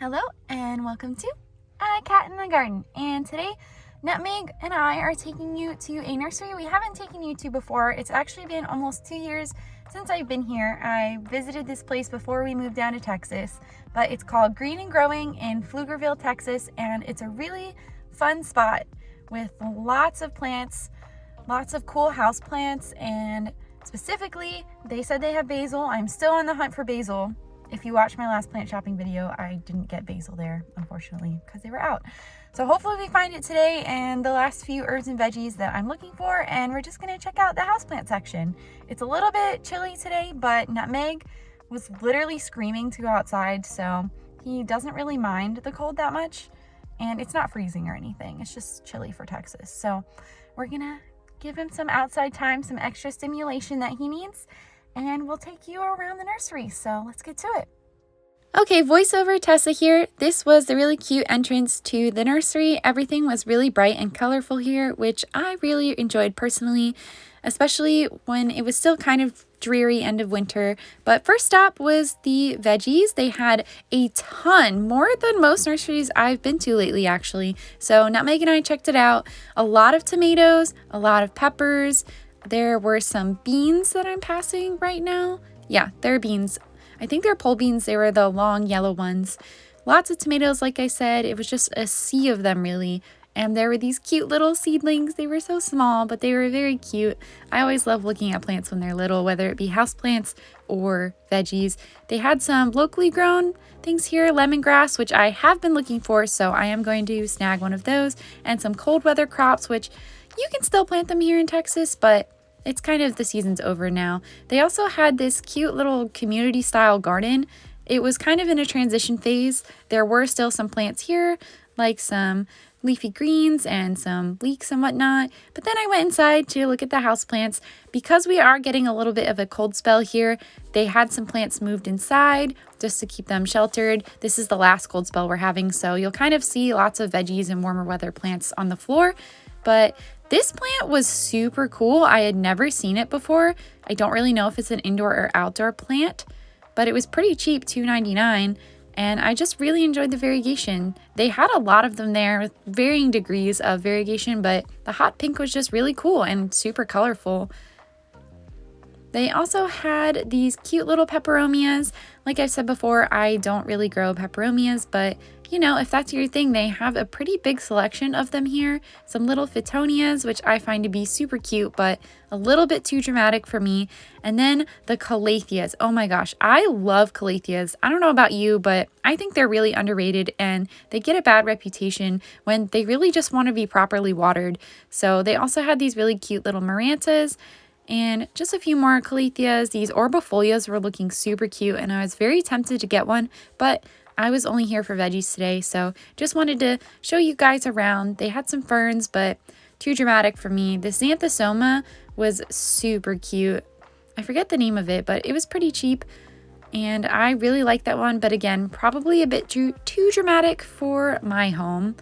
Hello and welcome to A Cat in the Garden. And today, Nutmeg and I are taking you to a nursery we haven't taken you to before. It's actually been almost 2 years since I've been here. I visited this place before we moved down to Texas, but it's called Green and Growing in Pflugerville, Texas, and it's a really fun spot with lots of plants, lots of cool house plants, and specifically, they said they have basil. I'm still on the hunt for basil. If you watched my last plant shopping video, I didn't get basil there, unfortunately, because they were out. So hopefully we find it today and the last few herbs and veggies that I'm looking for, and we're just gonna check out the houseplant section. It's a little bit chilly today, but Nutmeg was literally screaming to go outside, so he doesn't really mind the cold that much, and it's not freezing or anything. It's just chilly for Texas. So we're gonna give him some outside time, some extra stimulation that he needs, and we'll take you around the nursery. So let's get to it. Okay, voiceover Tessa here. This was the really cute entrance to the nursery. Everything was really bright and colorful here, which I really enjoyed personally, especially when it was still kind of dreary end of winter. But first stop was the veggies. They had a ton, more than most nurseries I've been to lately actually. So Nutmeg and I checked it out. A lot of tomatoes, a lot of peppers. There were some beans that I'm passing right now. Yeah, they're beans. I think they're pole beans. They were the long yellow ones. Lots of tomatoes, like I said. It was just a sea of them, really. And there were these cute little seedlings. They were so small, but they were very cute. I always love looking at plants when they're little, whether it be houseplants or veggies. They had some locally grown things here, lemongrass, which I have been looking for, so I am going to snag one of those, and some cold weather crops, which you can still plant them here in Texas, but it's kind of the season's over now. They also had this cute little community style garden. It was kind of in a transition phase. There were still some plants here, like some leafy greens and some leeks and whatnot. But then I went inside to look at the house plants. Because we are getting a little bit of a cold spell here, they had some plants moved inside just to keep them sheltered. This is the last cold spell we're having, so you'll kind of see lots of veggies and warmer weather plants on the floor. But this plant was super cool. I had never seen it before. I don't really know if it's an indoor or outdoor plant, but it was pretty cheap, $2.99, and I just really enjoyed the variegation. They had a lot of them there with varying degrees of variegation, but the hot pink was just really cool and super colorful. They also had these cute little peperomias. Like I've said before, I don't really grow peperomias, but you know, if that's your thing, they have a pretty big selection of them here. Some little Fittonias, which I find to be super cute, but a little bit too dramatic for me. And then the Calatheas. Oh my gosh, I love Calatheas. I don't know about you, but I think they're really underrated and they get a bad reputation when they really just want to be properly watered. So they also had these really cute little Marantas and just a few more Calatheas. These Orbifolias were looking super cute and I was very tempted to get one, but I was only here for veggies today, so just wanted to show you guys around. They had some ferns, but too dramatic for me. The Xanthosoma was super cute. I forget the name of it, but it was pretty cheap, and I really like that one, but again, probably a bit too dramatic for my home.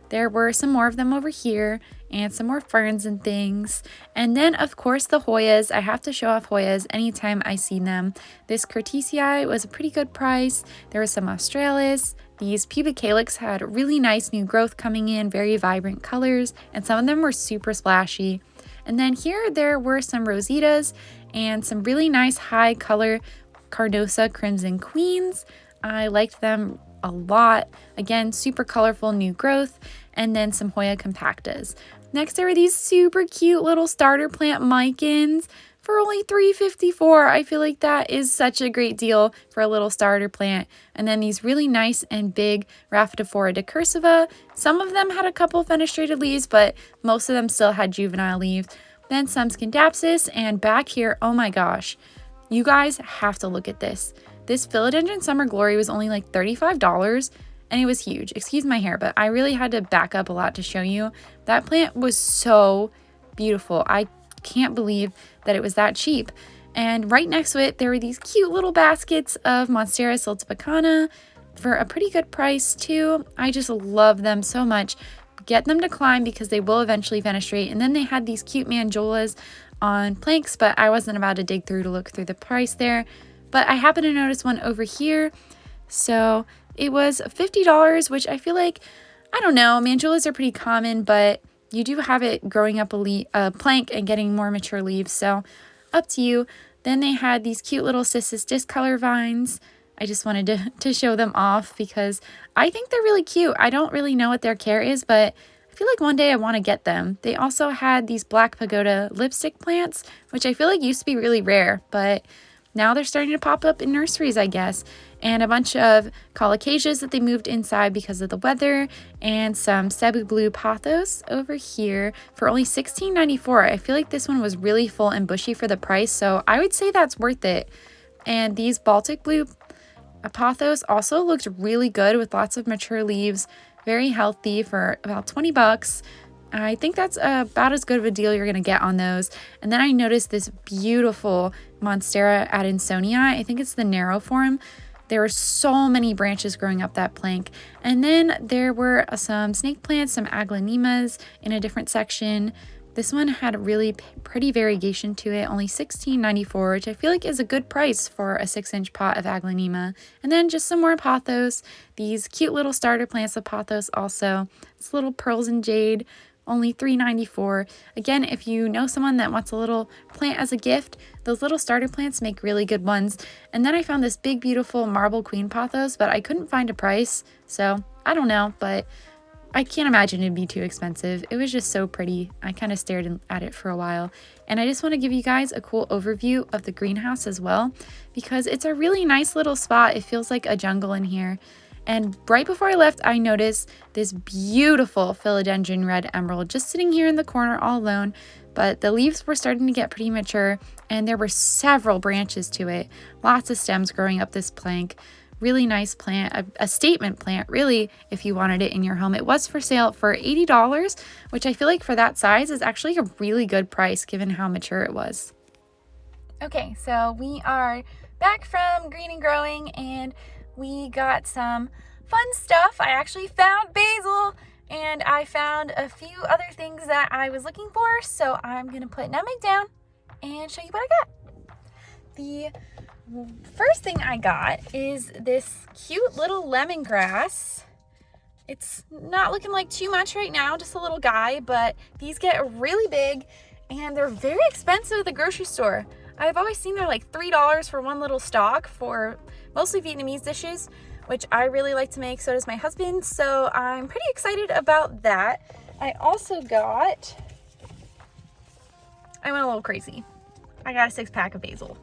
There were some more of them over here and some more ferns and things. And then, of course, the Hoyas. I have to show off Hoyas anytime I see them. This Curtisii was a pretty good price. There was some Australis. These Pubicalix had really nice new growth coming in, very vibrant colors, and some of them were super splashy. And then here there were some Rositas and some really nice high color Cardosa Crimson Queens. I liked them a lot. Again, super colorful new growth, and then some Hoya compactas. Next, there were these super cute little starter plant Micans for only $3.54. I feel like that is such a great deal for a little starter plant. And then these really nice and big Rhaphidophora decursiva. Some of them had a couple fenestrated leaves, but most of them still had juvenile leaves. Then some Scindapsus, and back here, oh my gosh, you guys have to look at this. This Philodendron Summer Glory was only like $35 and it was huge. Excuse my hair, but I really had to back up a lot to show you. That plant was so beautiful. I can't believe that it was that cheap. And right next to it, there were these cute little baskets of Monstera siltepecana for a pretty good price too. I just love them so much. Get them to climb because they will eventually fenestrate. And then they had these cute manjolas on planks, but I wasn't about to dig through to look through the price there. But I happened to notice one over here. So It was $50, which I feel like, I don't know, mandulas are pretty common, but you do have it growing up a plank and getting more mature leaves, so up to you. Then they had these cute little Cissus discolor vines. I just wanted to show them off because I think they're really cute. I don't really know what their care is, but I feel like one day I want to get them. They also had these black pagoda lipstick plants, which I feel like used to be really rare, but now they're starting to pop up in nurseries, I guess. And a bunch of colocasias that they moved inside because of the weather, and some Cebu Blue pothos over here for only $16.94. I feel like this one was really full and bushy for the price, so I would say that's worth it. And these Baltic Blue pothos also looked really good with lots of mature leaves, very healthy for about 20 bucks. I think that's about as good of a deal you're going to get on those. And then I noticed this beautiful Monstera Adansonii. I think it's the narrow form. There were so many branches growing up that plank. And then there were some snake plants, some aglaonemas in a different section. This one had a really pretty variegation to it, only $16.94, which I feel like is a good price for a 6-inch pot of aglaonema. And then just some more pothos, these cute little starter plants of pothos also. This little pearls and jade, only $3.94. Again, if you know someone that wants a little plant as a gift, those little starter plants make really good ones. And then I found this big, beautiful marble queen pothos, but I couldn't find a price. So I don't know, but I can't imagine it'd be too expensive. It was just so pretty. I kind of stared at it for a while. And I just want to give you guys a cool overview of the greenhouse as well, because it's a really nice little spot. It feels like a jungle in here. And right before I left, I noticed this beautiful philodendron red emerald just sitting here in the corner all alone. But the leaves were starting to get pretty mature, and there were several branches to it. Lots of stems growing up this plank. Really nice plant, a statement plant, really, if you wanted it in your home. It was for sale for $80, which I feel like for that size is actually a really good price given how mature it was. Okay, so we are back from Green and Growing, and we got some fun stuff. I actually found basil, and I found a few other things that I was looking for, so I'm gonna put Nutmeg down and show you what I got. The first thing I got is this cute little lemongrass. It's not looking like too much right now, just a little guy, but these get really big and they're very expensive at the grocery store. I've always seen they're like $3 for one little stalk for mostly Vietnamese dishes, which I really like to make, so does my husband, so I'm pretty excited about that. I also got, I went a little crazy. I got a 6-pack of basil.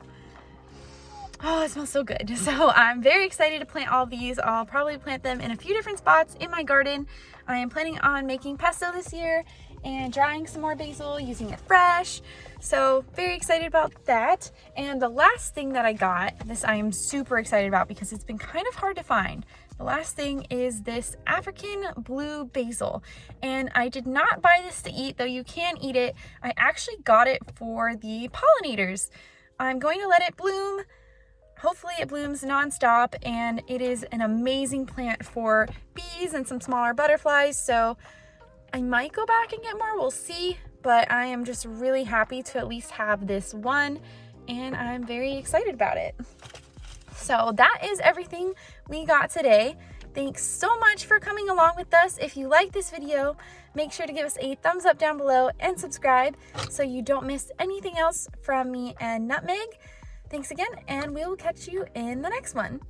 Oh, it smells so good. So I'm very excited to plant all these. I'll probably plant them in a few different spots in my garden. I am planning on making pesto this year and drying some more basil, using it fresh. So very excited about that. And the last thing that I got, this I am super excited about because it's been kind of hard to find. The last thing is this African blue basil. And I did not buy this to eat, though you can eat it. I actually got it for the pollinators. I'm going to let it bloom. Hopefully it blooms nonstop, and it is an amazing plant for bees and some smaller butterflies, so I might go back and get more, we'll see, but I am just really happy to at least have this one, and I'm very excited about it. So that is everything we got today. Thanks so much for coming along with us. If you like this video, make sure to give us a thumbs up down below and subscribe so you don't miss anything else from me and Nutmeg. Thanks again, and we will catch you in the next one.